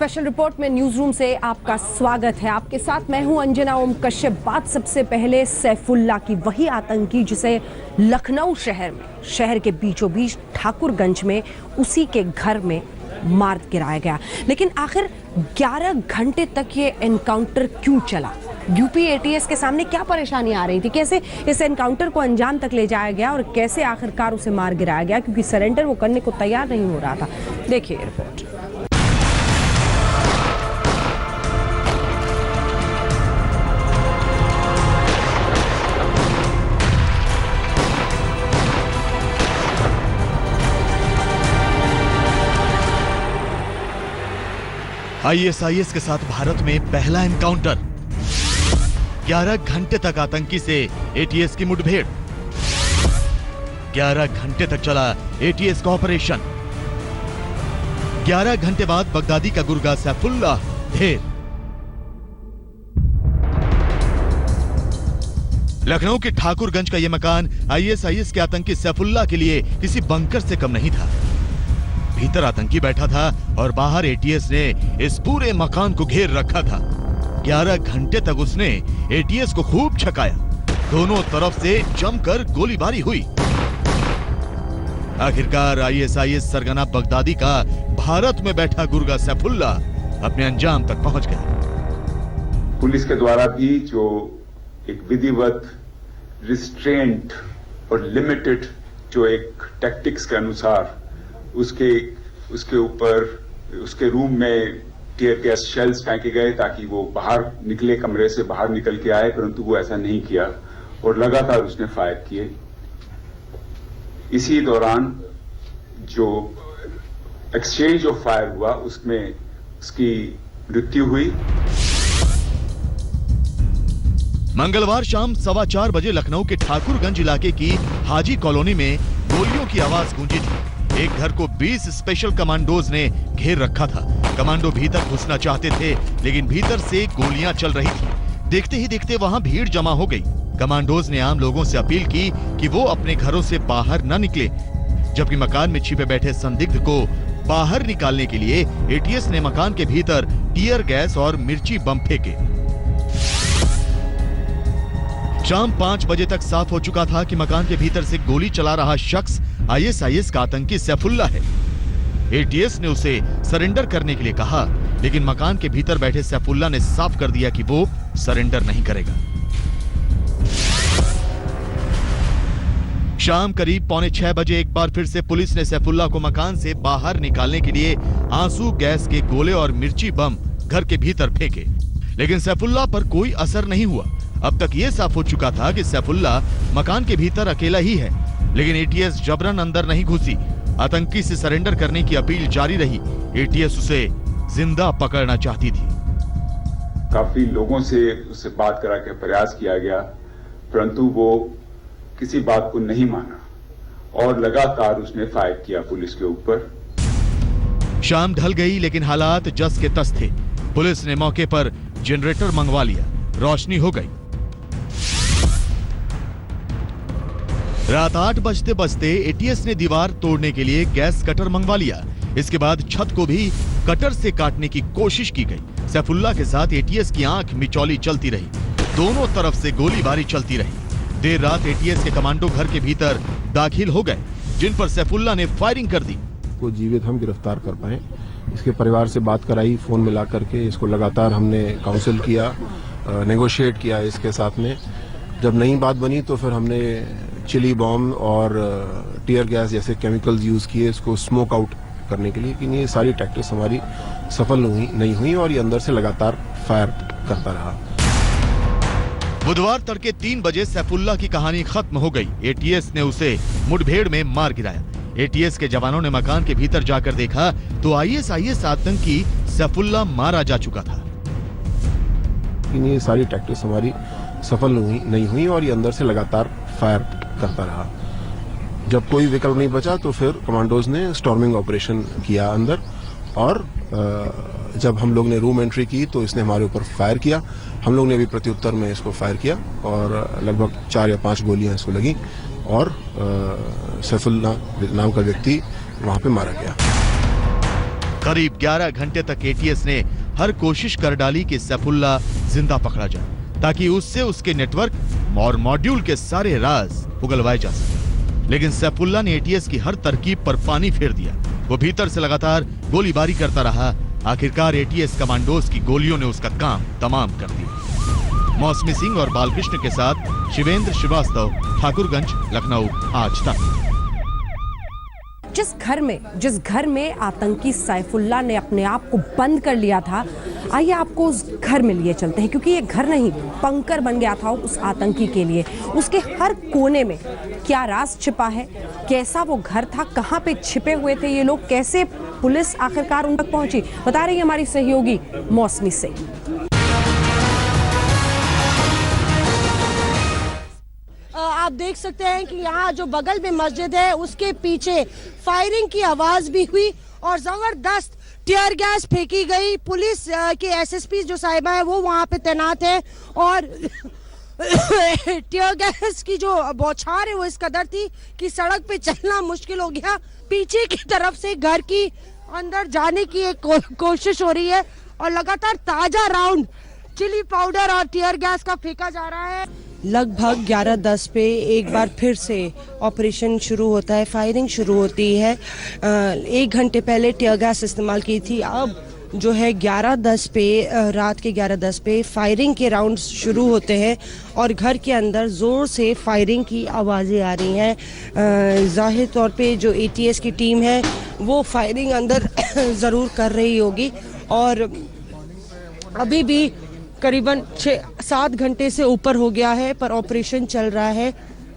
Special report में news room से आपका स्वागत है। आपके साथ मैं हूं अंजना ओम कश्यप। बात सबसे पहले सैफुल्ला की, वही आतंकी जिसे लखनऊ शहर के बीचों बीच ठाकुरगंज में उसी के घर में मार गिराया गया। लेकिन आखिर 11 घंटे तक ये एनकाउंटर क्यों चला? यूपी एटीएस के सामने क्या परेशानी आ रही थी? कैसे इस एनकाउंटर को अंजाम तक ले जाया गया और कैसे आखिरकार उसे मार गिराया गया? क्योंकि सरेंडर वो करने को तैयार नहीं हो रहा था। देखिए रिपोर्ट। आईएसआईएस के साथ भारत में पहला एनकाउंटर। 11 घंटे तक आतंकी से एटीएस की मुठभेड़। 11 घंटे तक चला एटीएस का ऑपरेशन। 11 घंटे बाद बगदादी का गुर्गा सैफुल्ला ढेर। लखनऊ के ठाकुरगंज का यह मकान आईएसआईएस के आतंकी सैफुल्ला के लिए किसी बंकर से कम नहीं था। भीतर आतंकी बैठा था और बाहर एटीएस ने इस पूरे मकान को घेर रखा था। 11 घंटे तक उसने एटीएस को खूब छकाया। दोनों तरफ से जमकर गोलीबारी हुई। आखिरकार आईएसआईएस सरगना बगदादी का भारत में बैठा गुर्गा सैफुल्ला अपने अंजाम तक पहुंच गया। पुलिस के द्वारा भी जो एक विधिवत, रिस्ट्रेंट और लिमिटेड जो एक टैक्टिक्स के अनुसार उसके ऊपर उसके रूम में टीयर गैस शेल्स फेंके गए ताकि वो बाहर निकले, कमरे से बाहर निकल के आए, परंतु वो ऐसा नहीं किया और लगातार उसने फायर किए। इसी दौरान जो एक्सचेंज ऑफ फायर हुआ उसमें उसकी मृत्यु हुई। मंगलवार शाम 4:15 बजे लखनऊ के ठाकुरगंज इलाके की हाजी कॉलोनी में गोलियों की आवाज गूंजी थी। एक घर को 20 स्पेशल कमांडोज ने घेर रखा था। कमांडो भीतर घुसना चाहते थे, लेकिन भीतर से गोलियां चल रही थी। देखते ही देखते वहां भीड़ जमा हो गई। कमांडोज ने आम लोगों से अपील की कि वो अपने घरों से बाहर न निकले, जबकि मकान में छिपे बैठे संदिग्ध को बाहर निकालने के लिए एटीएस ने मकान के भीतर टीयर गैस और मिर्ची बम फेंके। शाम 5 बजे तक साफ हो चुका था कि मकान के भीतर से गोली चला रहा शख्स आईएसआईएस का आतंकी सैफुल्ला है। एटीएस ने उसे सरेंडर करने के लिए कहा, लेकिन मकान के भीतर बैठे सैफुल्ला ने साफ कर दिया कि वो सरेंडर नहीं करेगा। शाम करीब 5:45 बजे एक बार फिर से पुलिस ने सैफुल्ला को मकान से बाहर निकालने के लिए आंसू गैस के गोले और मिर्ची बम घर के भीतर फेंके, लेकिन सैफुल्ला पर कोई असर नहीं हुआ। अब तक ये साफ हो चुका था कि सैफुल्ला मकान के भीतर अकेला ही है, लेकिन एटीएस जबरन अंदर नहीं घुसी। आतंकी से सरेंडर करने की अपील जारी रही। एटीएस उसे जिंदा पकड़ना चाहती थी। काफी लोगों से उससे बात करा के प्रयास किया गया, परंतु वो किसी बात को नहीं माना और लगातार उसने फायर किया पुलिस के ऊपर। शाम ढल गई, लेकिन हालात जस के तस थे। पुलिस ने मौके पर जनरेटर मंगवा लिया। रोशनी हो गई। रात 8 बजते बजते एटीएस ने दीवार तोड़ने के लिए गैस कटर मंगवा लिया। इसके बाद छत को भी कटर से काटने की कोशिश की गई। सैफुल्ला के साथ एटीएस की आंख मिचौली चलती रही। दोनों तरफ से गोलीबारी चलती रही। देर रात एटीएस के कमांडो घर के भीतर दाखिल हो गए, जिन पर सैफुल्ला ने फायरिंग कर दी। को जीवित हम गिरफ्तार कर पाए। इसके परिवार से बात कराई, फोन मिला करके इसको लगातार हमने काउंसिल किया, नेगोशिएट किया इसके साथ में। जब नई बात बनी तो फिर हमने चिली बॉम्ब और टीयर गैस जैसे केमिकल्स यूज किए इसको स्मोक आउट करने के लिए। कि ये सारी टैक्टिक्स हमारी सफल नहीं हुई और ये अंदर से लगातार फायर करता रहा। बुधवार तड़के 3 बजे सैफुल्ला की कहानी खत्म हो गई। एटीएस ने उसे मुठभेड़ में मार गिराया। एटीएस के जवानों ने मकान के भीतर जाकर देखा तो आईएसआईएस आतंकी सैफुल्ला मारा जा चुका था। ये सारी टैक्टिक्स हमारी सफल नहीं हुई और ये अंदर से लगातार फायर करता रहा। जब कोई विकल्प नहीं बचा तो फिर कमांडोज ने स्टॉर्मिंग ऑपरेशन किया अंदर, और जब हम लोग ने रूम एंट्री की तो इसने हमारे ऊपर फायर किया। हम लोग ने भी प्रत्युत्तर में इसको फायर किया और लगभग 4 या 5 गोलियां इसको लगी और सैफुल्ला नाम का व्यक्ति वहां पे मारा गया। करीब 11 घंटे तक एटीएस ने हर कोशिश कर डाली कि सैफुल्ला जिंदा पकड़ा जाए, ताकि उससे उसके नेटवर्क और मॉड्यूल के सारे राज उगलवाए जा सके। लेकिन सैफुल्ला ने एटीएस की हर तरकीब पर पानी फेर दिया। वो भीतर से लगातार गोलीबारी करता रहा। आखिरकार एटीएस कमांडोज की गोलियों ने उसका काम तमाम कर दिया। मौसमी सिंह और बालकृष्ण के साथ शिवेंद्र श्रीवास्तव, ठाकुरगंज, लखनऊ, आज तक। जिस घर में आतंकी सैफुल्ला ने अपने आप को बंद कर लिया था, आइए आपको उस घर में लिए चलते हैं, क्योंकि ये घर नहीं बंकर बन गया था उस आतंकी के लिए। उसके हर कोने में क्या राज छिपा है, कैसा वो घर था, कहां पे छिपे हुए थे ये लोग, कैसे पुलिस आखिरकार उन तक पहुंची, बता रही है हमारी सहयोगी मौसमी सिंह। आप देख सकते हैं कि यहाँ जो बगल में मस्जिद है उसके पीछे फायरिंग की आवाज भी हुई और जबरदस्त टीयर गैस फेंकी गई। पुलिस के एसएसपी जो साहिबा है वो वहाँ पे तैनात है और टीयर गैस की जो बौछार है वो इस कदर थी कि सड़क पे चलना मुश्किल हो गया। पीछे की तरफ से घर की अंदर जाने की एक कोशिश हो रही है और लगातार ताजा राउंड चिली पाउडर और टीयर गैस का फेंका जा रहा है। लगभग 11:10 पे एक बार फिर से ऑपरेशन शुरू होता है, फायरिंग शुरू होती है। 1 घंटे पहले टीयर गैस इस्तेमाल की थी, अब जो है 11:10 पे रात के 11:10 पे फायरिंग के राउंड्स शुरू होते हैं और घर के अंदर ज़ोर से फायरिंग की आवाज़ें आ रही हैं। ज़ाहिर तौर पे जो एटीएस की टीम है वो फायरिंग अंदर ज़रूर कर रही होगी और अभी भी करीबन 6-7 घंटे से ऊपर हो गया है पर ऑपरेशन चल रहा है।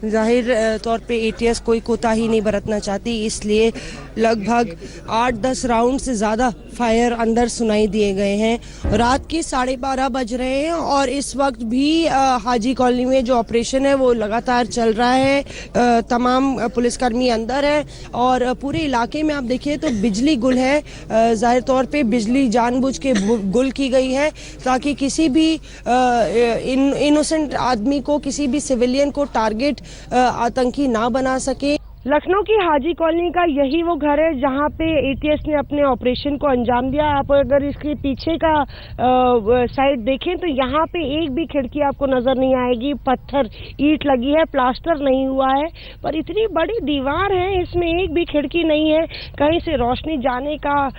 जाहिर तौर पे एटीएस कोई कोताही नहीं बरतना चाहती, इसलिए लगभग 8-10 राउंड से ज़्यादा फायर अंदर सुनाई दिए गए हैं। रात के 12:30 बज रहे हैं और इस वक्त भी हाजी कॉलोनी में जो ऑपरेशन है वो लगातार चल रहा है। तमाम पुलिसकर्मी अंदर है और पूरे इलाके में आप देखिए तो बिजली गुल है। जाहिर तौर पे बिजली जानबूझ के गुल की गई है ताकि किसी भी इनोसेंट आदमी को, किसी भी सिविलियन को टारगेट आतंकी ना बना सके। लखनऊ की हाजी कॉलोनी का यही वो घर है जहां पे एटीएस ने अपने ऑपरेशन को अंजाम दिया। आप अगर इसके पीछे का साइड देखें तो यहाँ पे एक भी खिड़की आपको नजर नहीं आएगी। पत्थर ईंट लगी है, प्लास्टर नहीं हुआ है, पर इतनी बड़ी दीवार है इसमें एक भी खिड़की नहीं है, कहीं से रोशनी जाने का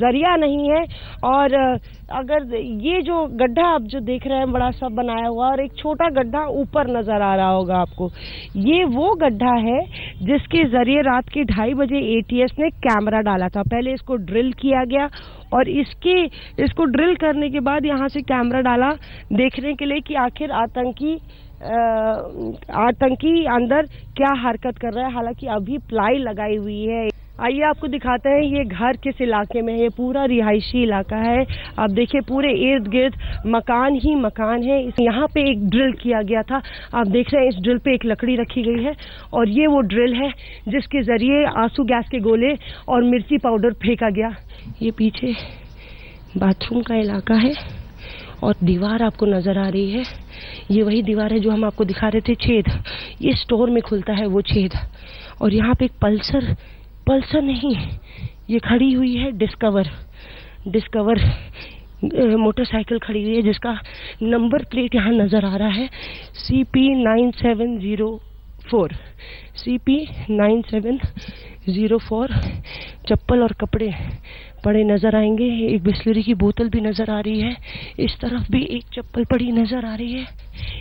जरिया नहीं है। और अगर ये जो गड्ढा आप जो देख रहे हैं बड़ा सा बनाया हुआ और एक छोटा गड्ढा ऊपर नजर आ रहा होगा आपको, ये वो गड्ढा है जिसके जरिए रात के 2:30 बजे एटीएस ने कैमरा डाला था। पहले इसको ड्रिल किया गया और इसको ड्रिल करने के बाद यहाँ से कैमरा डाला देखने के लिए कि आखिर आतंकी अंदर क्या हरकत कर रहा है। हालांकि अभी प्लाई लगाई हुई है। आइए आपको दिखाते हैं ये घर किस इलाके में है। ये पूरा रिहायशी इलाका है। आप देखिए पूरे इर्द गिर्द मकान ही मकान है। यहाँ पे एक ड्रिल किया गया था, आप देख रहे हैं इस ड्रिल पे एक लकड़ी रखी गई है और ये वो ड्रिल है जिसके जरिए आंसू गैस के गोले और मिर्ची पाउडर फेंका गया। ये पीछे बाथरूम का इलाका है और दीवार आपको नजर आ रही है। ये वही दीवार है जो हम आपको दिखा रहे थे, छेद। ये स्टोर में खुलता है वो छेद। और यहाँ पे एक पल्सर नहीं, ये खड़ी हुई है डिस्कवर मोटरसाइकिल खड़ी हुई है जिसका नंबर प्लेट यहाँ नजर आ रहा है CP9704। चप्पल और कपड़े पड़े नजर आएंगे। एक बिस्लरी की बोतल भी नजर आ रही है। इस तरफ भी एक चप्पल पड़ी नजर आ रही है।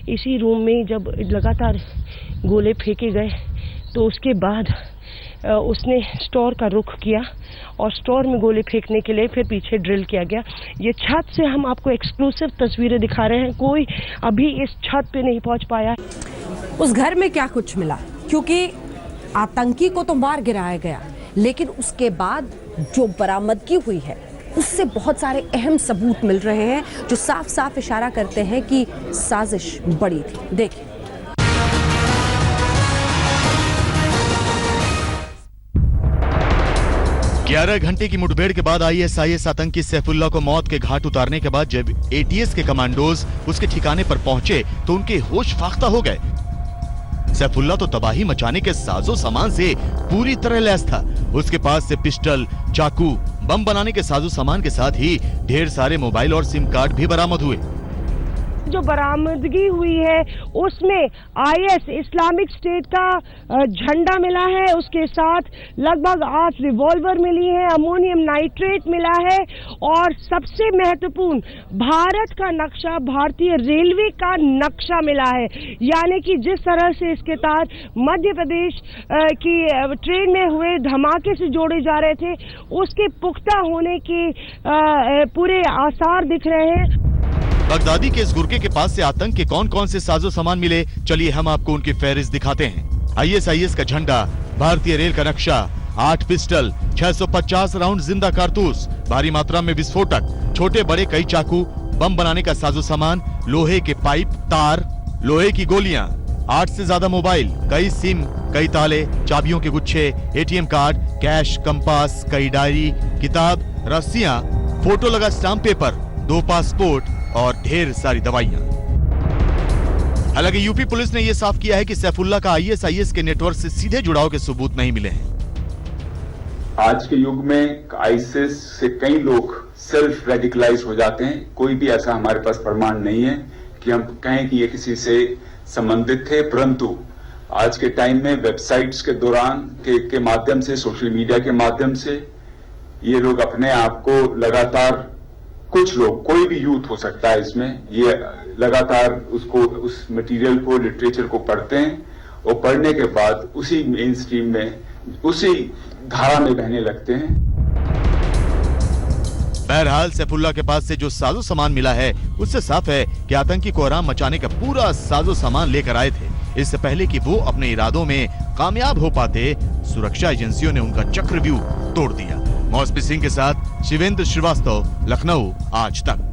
इसी रूम में जब लगातार गोले फेंके गए तो उसके बाद उसने स्टोर का रुख किया और स्टोर में गोले फेंकने के लिए फिर पीछे ड्रिल किया गया। ये छत से हम आपको एक्सक्लूसिव तस्वीरें दिखा रहे हैं, कोई अभी इस छत पे नहीं पहुंच पाया। उस घर में क्या कुछ मिला, क्योंकि आतंकी को तो मार गिराया गया, लेकिन उसके बाद जो बरामदगी हुई है उससे बहुत सारे अहम सबूत मिल रहे हैं जो साफ साफ इशारा करते हैं कि साजिश बड़ी थी। देखिए 11 घंटे की मुठभेड़ के बाद आईएसआईएस आतंकी सैफुल्ला को मौत के घाट उतारने के बाद जब एटीएस के कमांडोज उसके ठिकाने पर पहुंचे तो उनके होश फाख्ता हो गए। सैफुल्ला तो तबाही मचाने के साजो सामान से पूरी तरह लैस था। उसके पास से पिस्टल, चाकू, बम बनाने के साजो सामान के साथ ही ढेर सारे मोबाइल और सिम कार्ड भी बरामद हुए। जो बरामदगी हुई है उसमें IS इस्लामिक स्टेट का झंडा मिला है, उसके साथ लगभग 8 रिवॉल्वर मिली है, अमोनियम नाइट्रेट मिला है और सबसे महत्वपूर्ण भारत का नक्शा, भारतीय रेलवे का नक्शा मिला है। यानी कि जिस तरह से इसके तार मध्य प्रदेश की ट्रेन में हुए धमाके से जोड़े जा रहे थे, उसके पुख्ता होने के पूरे आसार दिख रहे हैं। बगदादी के इस गुर्गे के पास से आतंक के कौन कौन से साजो सामान मिले, चलिए हम आपको उनकी फहरिस्त दिखाते हैं। ISIS का झंडा, भारतीय रेल का नक्शा, 8 पिस्टल, 650 राउंड जिंदा कारतूस, भारी मात्रा में विस्फोटक, छोटे बड़े कई चाकू, बम बनाने का साजो सामान, लोहे के पाइप, तार, लोहे की गोलियां, 8 से ज्यादा मोबाइल, कई सिम, कई ताले, चाबियों के गुच्छे, ATM कार्ड, कैश, कंपास, कई डायरी, किताब, रस्सियां, फोटो लगा स्टाम्प पेपर, 2 पासपोर्ट और ढेर सारी दवाइयां। हालांकि यूपी पुलिस ने यह साफ किया है कि सैफुल्लाह का ISIS के नेटवर्क से सीधे जुड़ाव के सबूत नहीं मिले हैं। आज के युग में ISIS से कई लोग सेल्फ रेडिकलाइज हो जाते हैं। कोई भी ऐसा हमारे पास प्रमाण नहीं है कि हम कहें कि ये किसी से संबंधित थे, परंतु आज के टाइम में वेबसाइट्स के दौरान के माध्यम से, सोशल मीडिया के माध्यम से ये लोग अपने आप को लगातार, कुछ लोग, कोई भी यूथ हो सकता है इसमें, ये लगातार उस मटेरियल को, लिटरेचर को पढ़ते हैं और पढ़ने के बाद उसी मेन स्ट्रीम में, उसी धारा में बहने लगते हैं। बहरहाल सैफुल्लाह के पास से जो साजो सामान मिला है उससे साफ है कि आतंकी कोहराम मचाने का पूरा साजो सामान लेकर आए थे। इससे पहले कि वो अपने इरादों में कामयाब हो पाते, सुरक्षा एजेंसियों ने उनका चक्रव्यूह तोड़ दिया। मौसमी सिंह के साथ शिवेंद्र श्रीवास्तव, लखनऊ, आज तक।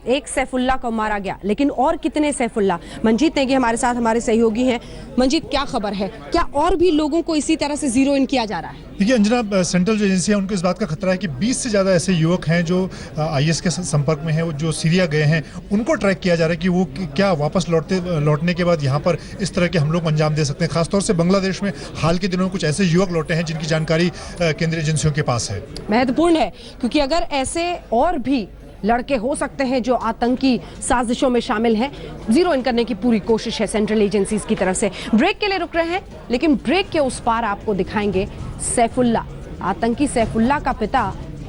एक सैफुल्लाह को मारा गया, लेकिन और कितने सैफुल्लाह? मंजीत नेगी हमारे साथ, हमारे सहयोगी हैं। मंजीत, क्या खबर है? क्या और भी लोगों को इसी तरह से जीरो इन किया जा रहा है? देखिए अंजना, सेंट्रल जो एजेंसी है उनको इस बात का खतरा है कि 20 से ज़्यादा ऐसे युवक हैं जो IS के संपर्क में हैं, जो सीरिया गए हैं, उनको ट्रैक किया जा रहा है कि वो क्या वापस लौटने के बाद यहाँ पर इस तरह के हमलों को अंजाम दे सकते हैं। खासतौर से बांग्लादेश में हाल के दिनों में कुछ ऐसे युवक लौटे हैं जिनकी जानकारी केंद्रीय एजेंसियों के पास है। महत्वपूर्ण है, क्योंकि अगर ऐसे और भी लड़के हो सकते हैं जो आतंकी साजिशों में शामिल हैं, जीरो इन करने की पूरी कोशिश है सेंट्रल एजेंसीज की तरफ से। ब्रेक के लिए रुक रहे हैं, लेकिन ब्रेक के उस पार आपको दिखाएंगे सैफुल्लाह, आतंकी सैफुल्लाह का पिता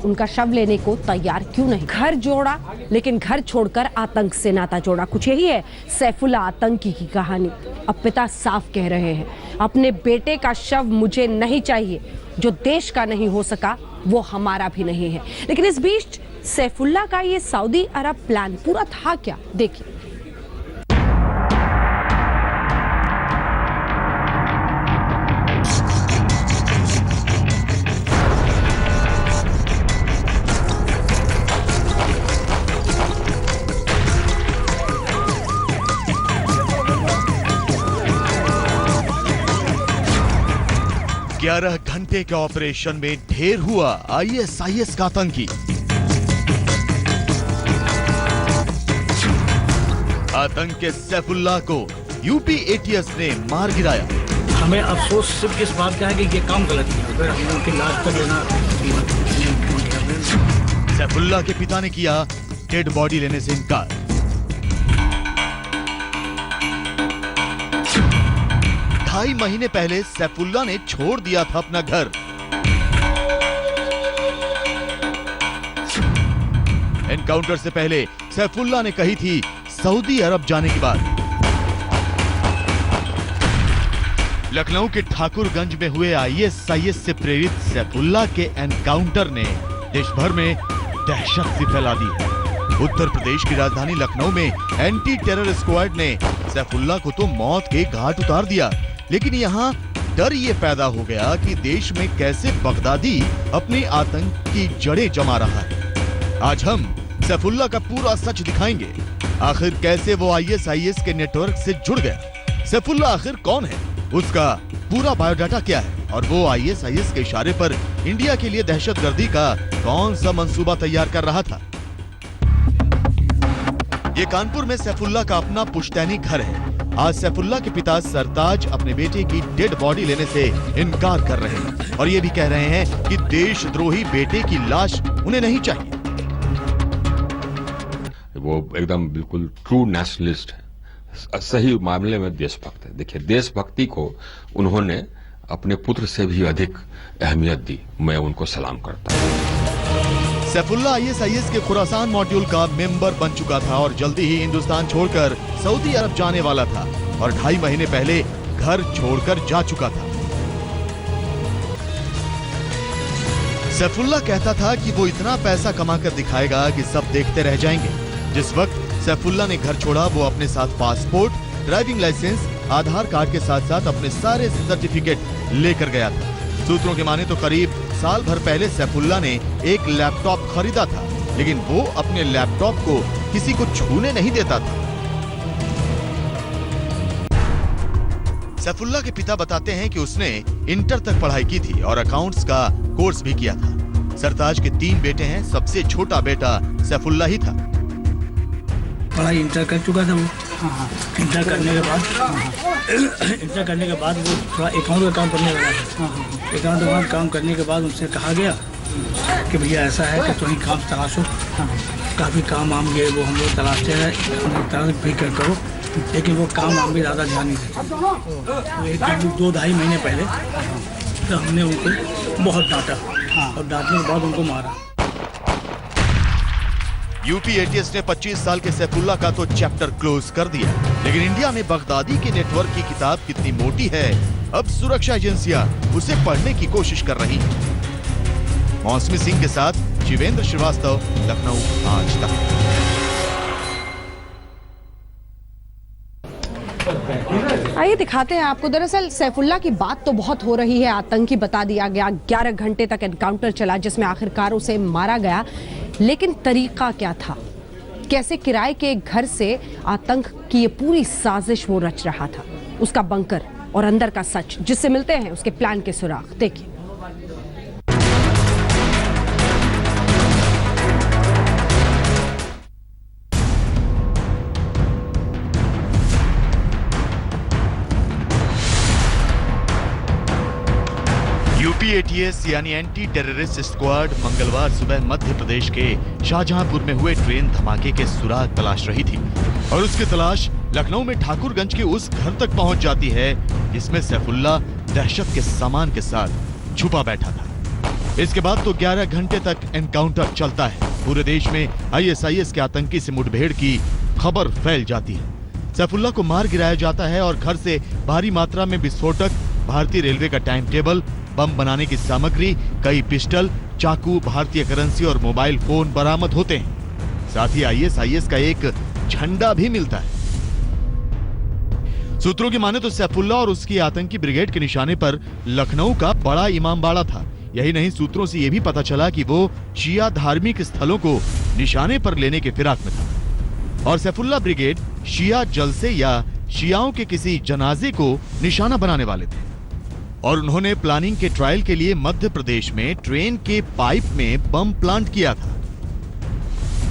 उनका शव लेने को तैयार क्यों नहीं। घर जोड़ा, लेकिन घर छोड़कर आतंक से नाता जोड़ा। कुछ यही है सैफुल्लाह आतंकी की कहानी। अब पिता साफ कह रहे हैं, अपने बेटे का शव मुझे नहीं चाहिए। जो देश का नहीं हो सका वो हमारा भी नहीं है। लेकिन इस बीच सैफुल्लाह का ये सऊदी अरब प्लान पूरा था क्या? देखिए। ग्यारह घंटे के ऑपरेशन में ढेर हुआ ISIS का आतंकी। आतंक के सैफुल्लाह को यूपी ATS ने मार गिराया। हमें अफसोस सिर्फ इस बात का है कि ये काम गलत किया, अगर हम उनकी लाश तक लेना। सैफुल्लाह के पिता ने किया डेड बॉडी लेने से इनकार। ढाई महीने पहले सैफुल्लाह ने छोड़ दिया था अपना घर। एनकाउंटर से पहले सैफुल्लाह ने कही थी सऊदी अरब जाने की बात। लखनऊ के ठाकुरगंज में हुए ISIS से प्रेरित सैफुल्लाह के एनकाउंटर ने देश भर में दहशत सी फैला दी है। उत्तर प्रदेश की राजधानी लखनऊ में एंटी टेरर स्क्वाड ने सैफुल्लाह को तो मौत के घाट उतार दिया, लेकिन यहाँ डर ये पैदा हो गया कि देश में कैसे बगदादी अपने आतंक की जड़ें जमा रहा है। आज हम सैफुल्लाह का पूरा सच दिखाएंगे। आखिर कैसे वो ISIS के नेटवर्क से जुड़ गया, सैफुल्लाह आखिर कौन है, उसका पूरा बायोडाटा क्या है, और वो ISIS के इशारे पर इंडिया के लिए दहशतगर्दी का कौन सा मंसूबा तैयार कर रहा था। ये कानपुर में सैफुल्लाह का अपना पुश्तैनी घर है। आज सैफुल्ला के पिता सरताज अपने बेटे की डेड बॉडी लेने से इनकार कर रहे हैं और ये भी कह रहे हैं कि देशद्रोही बेटे की लाश उन्हें नहीं चाहिए। वो एकदम बिल्कुल ट्रू नेशनलिस्ट है, सही मामले में देशभक्त है। देखिए, देशभक्ति को उन्होंने अपने पुत्र से भी अधिक अहमियत दी। मैं उनको सलाम करता हूं। सैफुल्ला ISIS के खुरासान मॉड्यूल का मेंबर बन चुका था और जल्दी ही हिंदुस्तान छोड़कर सऊदी अरब जाने वाला था और 2.5 महीने पहले घर छोड़कर जा चुका था। सैफुल्ला कहता था कि वो इतना पैसा कमाकर दिखाएगा कि सब देखते रह जाएंगे। जिस वक्त सैफुल्ला ने घर छोड़ा वो अपने साथ पासपोर्ट, ड्राइविंग लाइसेंस, आधार कार्ड के साथ साथ अपने सारे सर्टिफिकेट लेकर गया था। सूत्रों के माने तो करीब साल भर पहले सैफुल्ला ने एक लैपटॉप खरीदा था, लेकिन वो अपने लैपटॉप को किसी को छूने नहीं देता था। सैफुल्ला के पिता बताते हैं कि उसने इंटर तक पढ़ाई की थी और अकाउंट्स का कोर्स भी किया था। सरताज के 3 बेटे हैं, सबसे छोटा बेटा सैफुल्ला ही था। पढ़ाई इंटर कर चुका था वो। इंटर करने के बाद वो थोड़ा अकाउंट का काम करने लगा था। अकाउंट का काम करने के बाद उनसे कहा गया कि भैया ऐसा है कि तुम काम तलाशो। काफ़ी काम आम गए वो हम लोग तलाशते हैं, तलाश भी करो, लेकिन वो काम आम भी ज़्यादा ध्यान नहीं देते। 2-2.5 महीने पहले तो हमने उनको बहुत डांटा और डांटने के बाद उनको मारा। यूपी ATS ने 25 साल के सैफुल्ला का तो चैप्टर क्लोज कर दिया, लेकिन इंडिया में बगदादी के नेटवर्क की किताब कितनी मोटी है, अब सुरक्षा एजेंसियां उसे पढ़ने की कोशिश कर रही हैं। मौसमी सिंह के साथ शिवेंद्र श्रीवास्तव, लखनऊ, आज तक। आइए दिखाते हैं आपको। दरअसल सैफुल्ला की बात तो बहुत हो रही है, आतंकी बता दिया गया, 11 घंटे तक एनकाउंटर चला जिसमें आखिरकार उसे मारा गया, लेकिन तरीका क्या था? कैसे किराए के एक घर से आतंक की ये पूरी साजिश वो रच रहा था? उसका बंकर और अंदर का सच, जिससे मिलते हैं उसके प्लान के सुराग। देखिए। यूपी ATS यानी एंटी टेररिस्ट स्क्वाड मंगलवार सुबह मध्य प्रदेश के शाहजहांपुर में हुए ट्रेन धमाके के सुराग तलाश रही थी और उसकी तलाश लखनऊ में ठाकुरगंज के उस घर तक पहुंच जाती है जिसमें सैफुल्ला दहशत के सामान के साथ छुपा बैठा था। इसके बाद तो 11 घंटे तक एनकाउंटर चलता है। पूरे देश में ISIS के आतंकी से मुठभेड़ की खबर फैल जाती है। सैफुल्ला को मार गिराया जाता है और घर से भारी मात्रा में विस्फोटक, भारतीय रेलवे का टाइम टेबल, बम बनाने की सामग्री, कई पिस्टल, चाकू, भारतीय करेंसी और मोबाइल फोन बरामद होते हैं। साथ ही ISIS का एक झंडा भी मिलता है। सूत्रों की माने तो सैफुल्ला और उसकी आतंकी ब्रिगेड के निशाने पर लखनऊ का बड़ा इमामबाड़ा था। यही नहीं, सूत्रों से यह भी पता चला कि वो शिया धार्मिक स्थलों को निशाने पर लेने के फिराक में था और सैफुल्ला ब्रिगेड शिया जलसे या शियाओं के किसी जनाजे को निशाना बनाने वाले थे और उन्होंने प्लानिंग के ट्रायल के लिए मध्य प्रदेश में ट्रेन के पाइप में बम प्लांट किया था।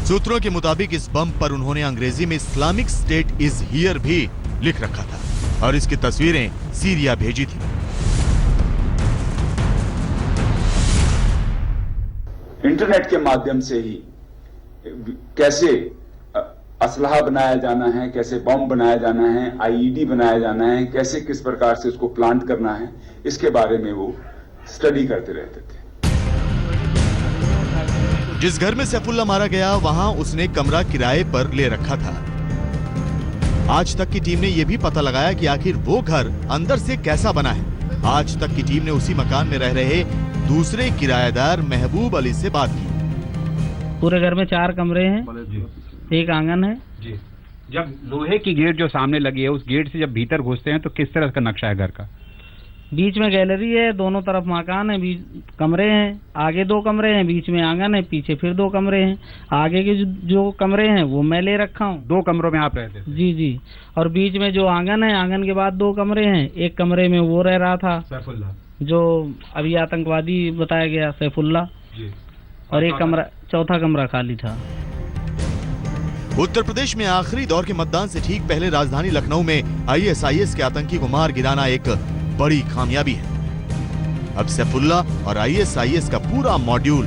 सूत्रों के मुताबिक इस बम पर उन्होंने अंग्रेजी में इस्लामिक स्टेट इज हियर भी लिख रखा था और इसकी तस्वीरें सीरिया भेजी थी। इंटरनेट के माध्यम से ही कैसे असलहा बनाया जाना है, कैसे बम बनाया जाना है, IED बनाया जाना है, कैसे किस प्रकार से उसको प्लांट करना है, इसके बारे में वो स्टडी करते रहते थे। जिस घर में सैफुल्ला मारा गया वहां उसने कमरा किराए पर ले रखा था। आज तक की टीम ने यह भी पता लगाया कि आखिर वो घर अंदर से कैसा बना है। आज तक की टीम ने उसी मकान में रह रहे दूसरे किराएदार महबूब अली से बात की। पूरे घर में 4 कमरे हैं, एक आंगन है जी। जब लोहे की गेट जो सामने लगी है, उस गेट से जब भीतर घुसते हैं तो किस तरह का नक्शा है घर का? बीच में गैलरी है, दोनों तरफ मकान है, बीच कमरे हैं, आगे 2 कमरे हैं, बीच में आंगन है, पीछे फिर 2 कमरे हैं। आगे के जो कमरे हैं वो मैं ले रखा हूँ। 2 कमरों में आप रहते थे? जी जी। और बीच में जो आंगन है, आंगन के बाद 2 कमरे हैं। एक कमरे में वो रह रहा था सैफुल्ला, जो अभी आतंकवादी बताया गया, सैफुल्ला जी। और एक कमरा, चौथा कमरा खाली था। उत्तर प्रदेश में आखिरी दौर के मतदान से ठीक पहले राजधानी लखनऊ में आईएसआईएस के आतंकी को मार गिराना एक बड़ी कामयाबी है। अब सैफुल्ला और आईएसआईएस का पूरा मॉड्यूल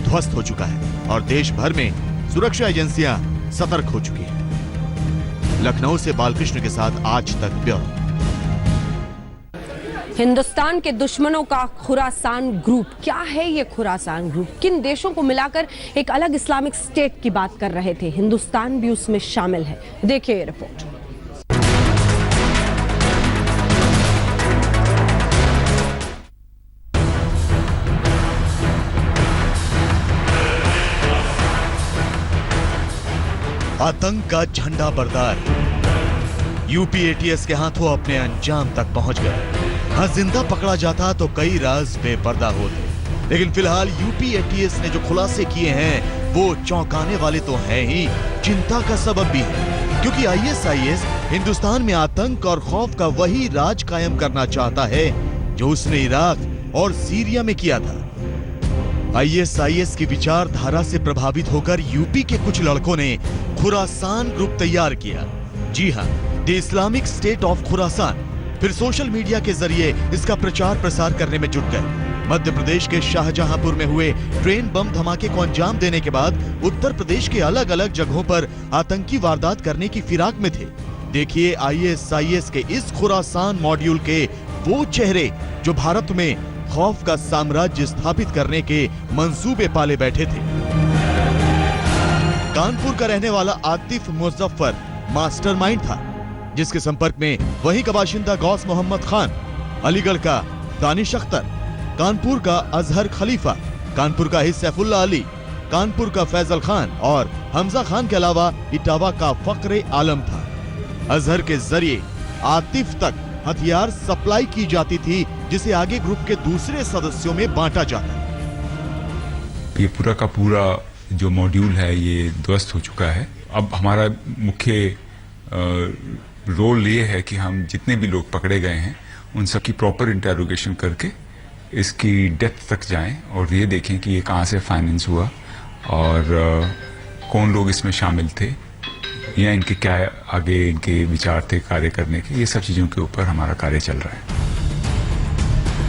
ध्वस्त हो चुका है और देश भर में सुरक्षा एजेंसियां सतर्क हो चुकी हैं। लखनऊ से बालकृष्ण के साथ आज तक ब्यूरो। हिंदुस्तान के दुश्मनों का खुरासान ग्रुप, क्या है ये खुरासान ग्रुप? किन देशों को मिलाकर एक अलग इस्लामिक स्टेट की बात कर रहे थे? हिंदुस्तान भी उसमें शामिल है। देखिए ये रिपोर्ट। आतंक का झंडा बरदार यूपी एटीएस के हाथों अपने अंजाम तक पहुंच गए। हाँ, जिंदा पकड़ा जाता तो कई राज बेपर्दा होते, लेकिन फिलहाल यूपी एटीएस ने जो खुलासे किए हैं वो चौंकाने वाले तो हैं ही, चिंता का सबब भी है, क्योंकि आईएसआईएस हिंदुस्तान में आतंक और खौफ का वही राज कायम करना चाहता है जो उसने इराक और सीरिया में किया था। आईएसआईएस की विचारधारा से प्रभावित होकर यूपी के कुछ लड़कों ने खुरासान ग्रुप तैयार किया। जी हाँ, the Islamic state of Khorasan. फिर सोशल मीडिया के जरिए इसका प्रचार प्रसार करने में जुट गए। मध्य प्रदेश के शाहजहांपुर में हुए ट्रेन बम धमाके को अंजाम देने के बाद उत्तर प्रदेश के अलग अलग जगहों पर आतंकी वारदात करने की फिराक में थे। देखिए आईएसआईएस के इस खुरासान मॉड्यूल के वो चेहरे जो भारत में खौफ का साम्राज्य स्थापित करने के मंसूबे पाले बैठे थे। कानपुर का रहने वाला आतिफ मुजफ्फर मास्टरमाइंड था, जिसके संपर्क में वहीं का बाशिंदा गौस मोहम्मद खान, अलीगढ़ का दानिश अख्तर, कानपुर का अजहर खलीफा, कानपुर का ही सैफुल्ला अली, कानपुर का फैजल खान और हमजा खान के अलावा इटावा का फक्रे आलम था। अजहर के जरिए आतिफ तक हथियार सप्लाई की जाती थी, जिसे आगे ग्रुप के दूसरे सदस्यों में बांटा जाता। ये पूरा का पूरा जो मॉड्यूल है ये ध्वस्त हो चुका है। अब हमारा मुख्य रोल ये है कि हम जितने भी लोग पकड़े गए हैं उन सब की प्रॉपर इंटेरोगेशन करके इसकी डेप्थ तक जाएं और ये देखें कि ये कहाँ से फाइनेंस हुआ और कौन लोग इसमें शामिल थे या इनके क्या आगे इनके विचार थे कार्य करने के। ये सब चीजों के ऊपर हमारा कार्य चल रहा है।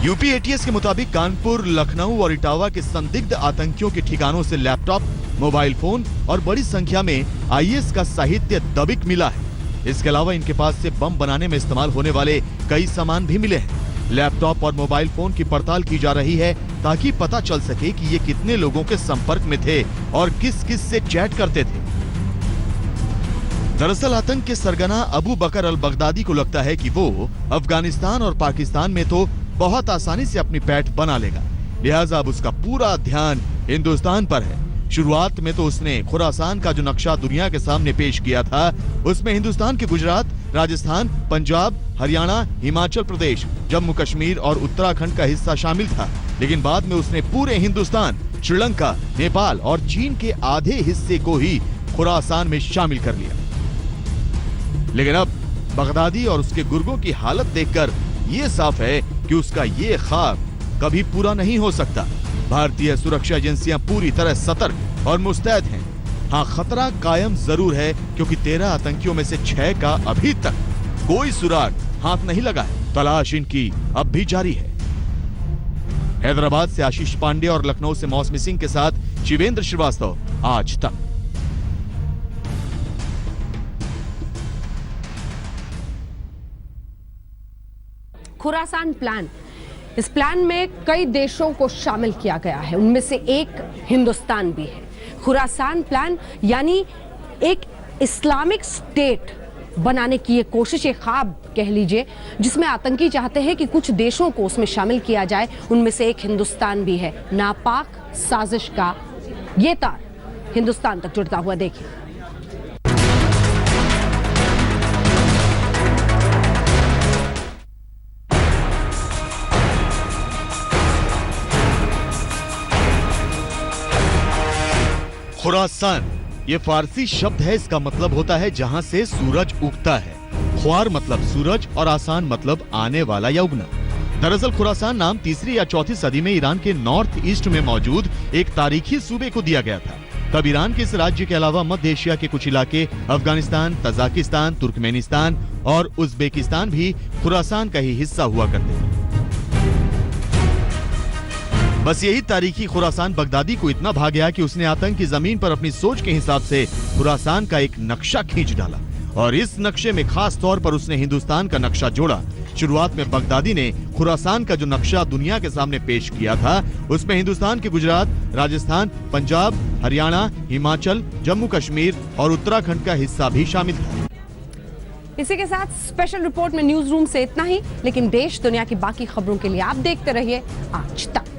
यूपी एटीएस के मुताबिक कानपुर, लखनऊ और इटावा के संदिग्ध आतंकियों के ठिकानों से लैपटॉप, मोबाइल फोन और बड़ी संख्या में आईएस का साहित्य दबिक मिला है। इसके अलावा इनके पास से बम बनाने में इस्तेमाल होने वाले कई सामान भी मिले हैं। लैपटॉप और मोबाइल फोन की पड़ताल की जा रही है ताकि पता चल सके कि ये कितने लोगों के संपर्क में थे और किस किस से चैट करते थे। दरअसल आतंक के सरगना अबू बकर अल बगदादी को लगता है कि वो अफगानिस्तान और पाकिस्तान में तो बहुत आसानी से अपनी पैठ बना लेगा, लिहाजा अब उसका पूरा ध्यान हिंदुस्तान पर है। शुरुआत में तो उसने खुरासान का जो नक्शा दुनिया के सामने पेश किया था उसमें हिंदुस्तान के गुजरात, राजस्थान, पंजाब, हरियाणा, हिमाचल प्रदेश, जम्मू कश्मीर और उत्तराखंड का हिस्सा शामिल था, लेकिन बाद में उसने पूरे हिंदुस्तान, श्रीलंका, नेपाल और चीन के आधे हिस्से को ही खुरासान में शामिल कर लिया। लेकिन अब बगदादी और उसके गुर्गों की हालत देखकर ये साफ है कि उसका ये ख्वाब कभी पूरा नहीं हो सकता। भारतीय सुरक्षा एजेंसियां पूरी तरह सतर्क और मुस्तैद हैं। हाँ, खतरा कायम जरूर है क्योंकि 13 आतंकियों में से 6 का अभी तक कोई सुराग हाथ नहीं लगा है। तलाश इनकी अब भी जारी है। हैदराबाद से आशीष पांडे और लखनऊ से मौसमी सिंह के साथ शिवेंद्र श्रीवास्तव, आज तक। खुरासान प्लान, इस प्लान में कई देशों को शामिल किया गया है, उनमें से एक हिंदुस्तान भी है। खुरासान प्लान यानी एक इस्लामिक स्टेट बनाने की ये कोशिश, ये ख्वाब कह लीजिए, जिसमें आतंकी चाहते हैं कि कुछ देशों को उसमें शामिल किया जाए, उनमें से एक हिंदुस्तान भी है। नापाक साजिश का ये तार हिंदुस्तान तक जुड़ता हुआ देखिए। खुरासान ये फारसी शब्द है, इसका मतलब होता है जहां से सूरज उगता है। ख्वार मतलब सूरज और आसान मतलब आने वाला या उगना। दरअसल खुरासान नाम 3री या 4थी सदी में ईरान के नॉर्थ ईस्ट में मौजूद एक तारीखी सूबे को दिया गया था। तब ईरान के इस राज्य के अलावा मध्य एशिया के कुछ इलाके अफगानिस्तान, तजाकिस्तान, तुर्कमेनिस्तान और उज्बेकिस्तान भी खुरासान का ही हिस्सा हुआ करते थे। बस यही तारीखी खुरासान बगदादी को इतना भा गया कि उसने आतंक की जमीन पर अपनी सोच के हिसाब से खुरासान का एक नक्शा खींच डाला और इस नक्शे में खास तौर पर उसने हिंदुस्तान का नक्शा जोड़ा। शुरुआत में बगदादी ने खुरासान का जो नक्शा दुनिया के सामने पेश किया था, उसमें हिंदुस्तान के गुजरात, राजस्थान, पंजाब, हरियाणा, हिमाचल, जम्मू कश्मीर और उत्तराखंड का हिस्सा भी शामिल था। इसी के साथ स्पेशल रिपोर्ट में न्यूज रूम से इतना ही, लेकिन देश दुनिया की बाकी खबरों के लिए आप देखते रहिए आज तक।